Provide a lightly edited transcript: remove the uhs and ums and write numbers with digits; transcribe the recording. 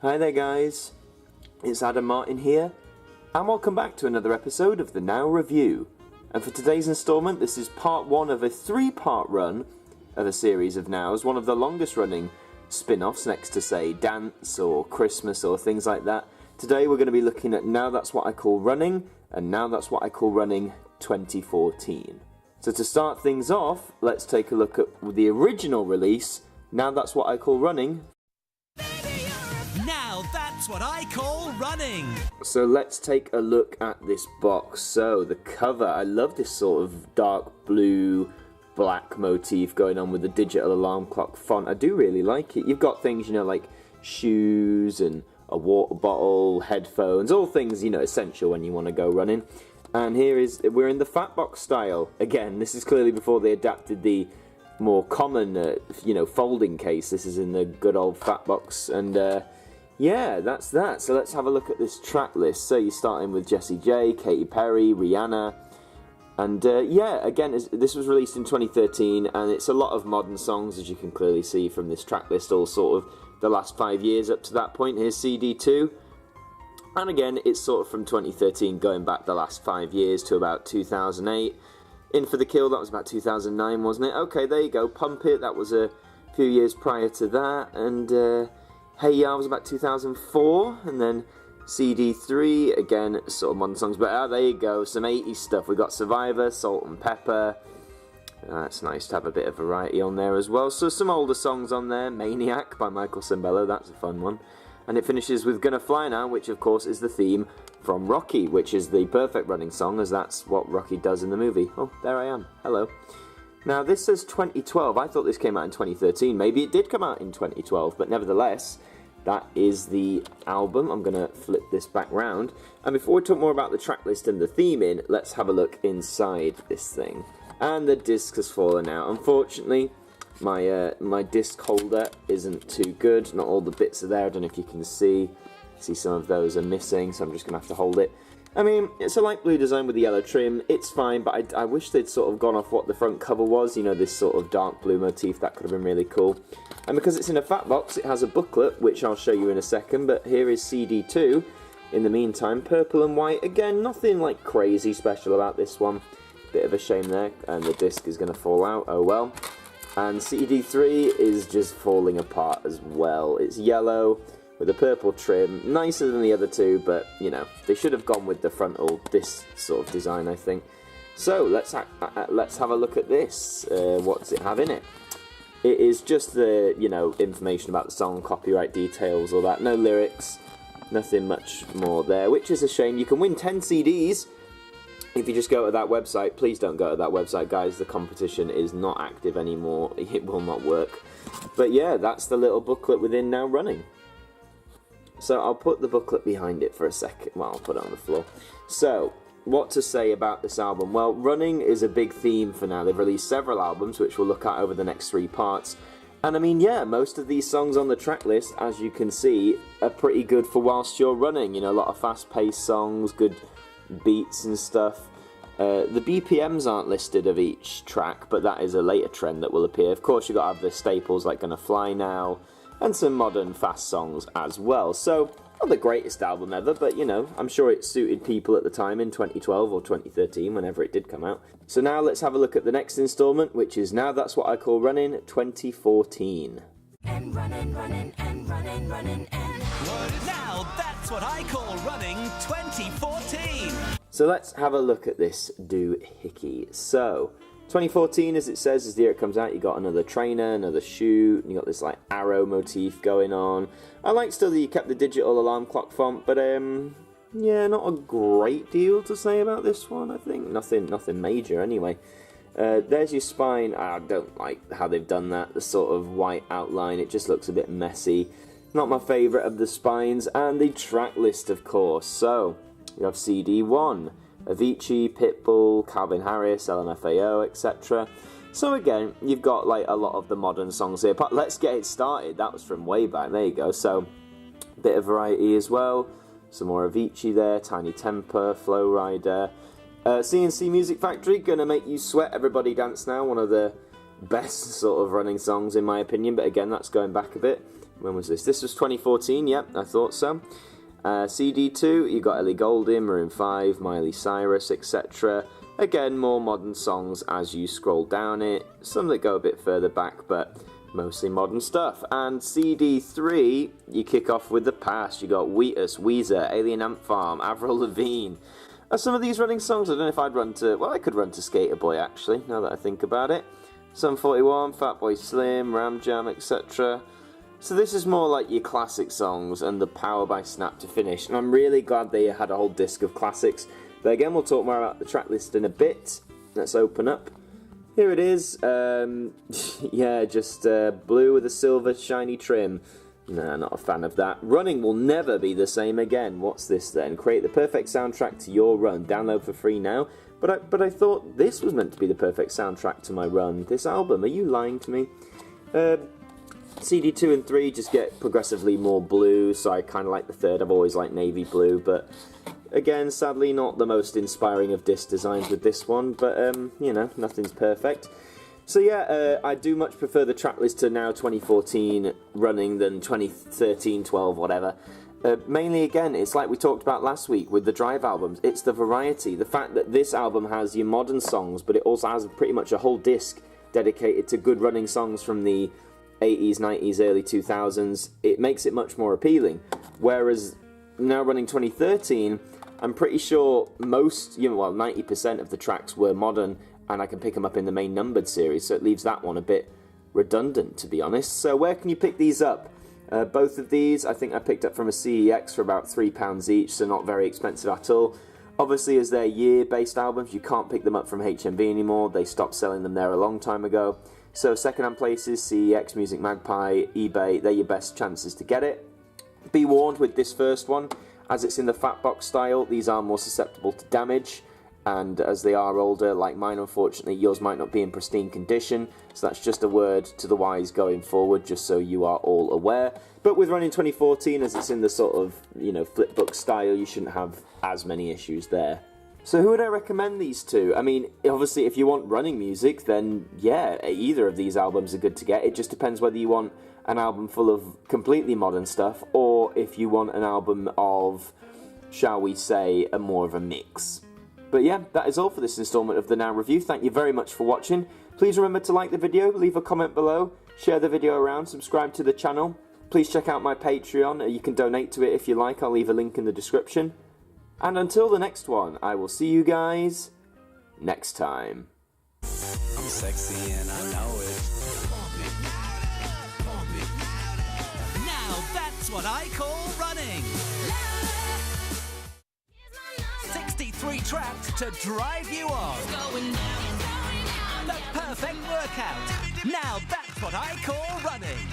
Hi there guys, it's Martyn here, and welcome back to another episode of the Now Review. And for today's instalment, this is part one of a three-part run of a series of Nows, one of the longest running spin-offs next to, say, Dance or Christmas or things like that. Today we're going to be looking at Now That's What I Call Running, and Now That's What I Call Running 2014. So to start things off, let's take a look at the original release, Now That's What I Call Running. Now That's What I Call Running! So let's take a look at this box. So the cover, I love this sort of dark blue, black motif going on with the digital alarm clock font. I do really like it. You've got things, you know, like shoes and a water bottle, headphones, all things, you know, essential when you want to go running. And we're in the fat box style. Again, this is clearly before they adapted the more common, folding case. This is in the good old fat box. And yeah, that's that. So let's have a look at this track list. So you're starting with Jessie J, Katy Perry, Rihanna. And yeah, again, this was released in 2013, and it's a lot of modern songs, as you can clearly see from this track list, all sort of the last 5 years up to that point. Here's CD2. And again, it's sort of from 2013 going back the last 5 years to about 2008. In for the Kill, that was about 2009, wasn't it? Okay, there you go. Pump It, that was a few years prior to that. And Hey Ya was about 2004. And then CD3, again, sort of modern songs. But there you go, some 80s stuff. We got Survivor, Salt and Pepper. That's nice to have a bit of variety on there as well. So some older songs on there. Maniac by Michael Sembello, that's a fun one. And it finishes with Gonna Fly Now, which of course is the theme from Rocky, which is the perfect running song, as that's what Rocky does in the movie. Oh, there I am. Hello. Now this says 2012. I thought this came out in 2013. Maybe it did come out in 2012, but nevertheless, that is the album. I'm going to flip this back round. And before we talk more about the track list and the theming, let's have a look inside this thing. And the disc has fallen out. Unfortunately, my disc holder isn't too good. Not all the bits are there. I don't know if you can see some of those are missing, so I'm just going to have to hold it. I mean, it's a light blue design with the yellow trim. It's fine, but I wish they'd sort of gone off what the front cover was. You know, this sort of dark blue motif. That could have been really cool. And because it's in a fat box, it has a booklet, which I'll show you in a second. But here is CD2. In the meantime, purple and white. Again, nothing like crazy special about this one. Bit of a shame there, and the disc is going to fall out. Oh well. And CD3 is just falling apart as well. It's yellow with a purple trim, nicer than the other two, but you know, they should have gone with the frontal disc sort of design, I think. So let's have a look at this. What does it have in it? It is just the, you know, information about the song, copyright details, all that. No lyrics, nothing much more there, which is a shame. You can win 10 CDs if you just go to that website. Please don't go to that website, guys. The competition is not active anymore. It will not work. But yeah, that's the little booklet within Now Running. So I'll put the booklet behind it for a second. Well, I'll put it on the floor. So, what to say about this album? Well, running is a big theme for Now. They've released several albums, which we'll look at over the next 3 parts. And I mean, yeah, most of these songs on the track list, as you can see, are pretty good for whilst you're running. You know, a lot of fast-paced songs, good beats and stuff. The BPMs aren't listed of each track, but that is a later trend that will appear. Of course, you've got to have the staples like Gonna Fly Now, and some modern fast songs as well. So, not the greatest album ever, but you know, I'm sure it suited people at the time in 2012 or 2013, whenever it did come out. So now let's have a look at the next instalment, which is Now That's What I Call Running 2014. And running, running, and running, running, and... Now That's What I Call Running 2014! So let's have a look at this doohickey. So, 2014, as it says, is the year it comes out. You got another trainer, another shoe, and you got this like arrow motif going on. I like still that you kept the digital alarm clock font, but yeah, not a great deal to say about this one. I think nothing major anyway. There's your spine. I don't like how they've done that. The sort of white outline, it just looks a bit messy. Not my favourite of the spines, and the track list, of course. So you have CD1. Avicii, Pitbull, Calvin Harris, LMFAO, etc. So again, you've got like a lot of the modern songs here. But Let's Get It Started, that was from way back. There you go. So bit of variety as well. Some more Avicii there, Tiny Temper, Flow Rider. CNC Music Factory, Gonna Make You Sweat, Everybody Dance Now, one of the best sort of running songs in my opinion, but again, that's going back a bit. when was this? This was 2014, yep, I thought so. CD2, you got Ellie Goulding, Maroon 5, Miley Cyrus, etc. Again, more modern songs as you scroll down it. Some that go a bit further back, but mostly modern stuff. And CD3, you kick off with the past. You got Wheatus, Weezer, Alien Ant Farm, Avril Lavigne. Are some of these running songs? I don't know if I'd run to... Well, I could run to Skater Boy, actually, now that I think about it. Sum 41, Fatboy Slim, Ram Jam, etc. So this is more like your classic songs and the Power by Snap to finish. And I'm really glad they had a whole disc of classics. But again, we'll talk more about the track list in a bit. Let's open up. Here it is. Yeah, just blue with a silver shiny trim. Nah, not a fan of that. Running will never be the same again. What's this then? Create the perfect soundtrack to your run. Download for free now. But I thought this was meant to be the perfect soundtrack to my run. This album, are you lying to me? CD 2 and 3 just get progressively more blue, so I kind of like the third. I've always liked navy blue, but again, sadly not the most inspiring of disc designs with this one, but you know, nothing's perfect. So yeah, I do much prefer the tracklist to now 2014 running than 2013, 12, whatever. Mainly, again, it's like we talked about last week with the Drive albums. It's the variety. The fact that this album has your modern songs, but it also has pretty much a whole disc dedicated to good running songs from the 80s, 90s, early 2000s. It makes it much more appealing. Whereas now running 2013, I'm pretty sure most, you know, well, 90% of the tracks were modern, and I can pick them up in the main numbered series, so it leaves that one a bit redundant, to be honest. So where can you pick these up? Both of these, I think I picked up from a CEX for about £3 each, so not very expensive at all. Obviously, as they're year-based albums, you can't pick them up from HMV anymore. They stopped selling them there a long time ago. So second-hand places, CEX, Music Magpie, eBay, they're your best chances to get it. Be warned with this first one, as it's in the fat box style, these are more susceptible to damage. And as they are older, like mine, unfortunately, yours might not be in pristine condition. So that's just a word to the wise going forward, just so you are all aware. But with running 2014, as it's in the sort of, you know, flip book style, you shouldn't have as many issues there. So who would I recommend these to? I mean, obviously, if you want running music, then yeah, either of these albums are good to get. It just depends whether you want an album full of completely modern stuff, or if you want an album of, shall we say, a more of a mix. But yeah, that is all for this installment of the Now Review. Thank you very much for watching. Please remember to like the video, leave a comment below, share the video around, subscribe to the channel. Please check out my Patreon. You can donate to it if you like. I'll leave a link in the description. And until the next one, I will see you guys next time. I'm sexy and I know it. Now that's what I call running. 63 tracks to drive you on. The perfect workout. Now that's what I call running.